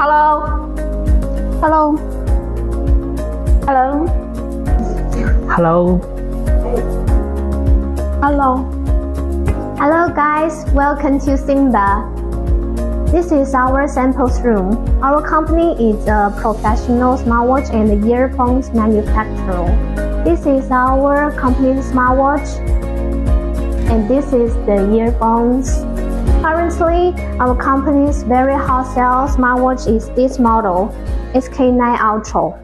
Hello. Hello. Hello. Hello. Hello. Hello guys, welcome to Simba. This is our samples room. Our company is a professional smartwatch and earphones manufacturer. This is our company's smartwatch, and this is the earphones. Currently, our company's very hot sale smartwatch is this model, SK9 Ultra.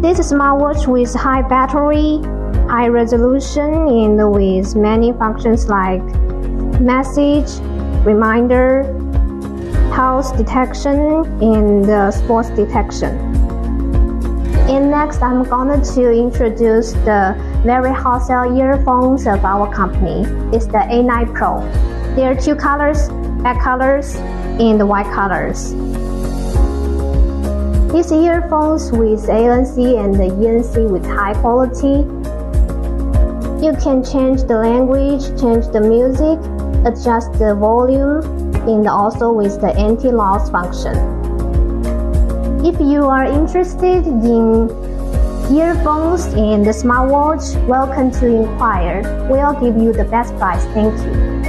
This smartwatch with high battery, high resolution, and with many functions like message, reminder, health detection, and sports detection. And next, I'm going to introduce the very hot sale earphones of our company. It's the A9 Pro. There are two colors, black colors and white colors. These earphones with ANC and the ENC with high quality. You can change the language, change the music, adjust the volume, and also with the anti-loss function. If you are interested in earphones and the smartwatch, welcome to inquire. We'll give you the best price. Thank you.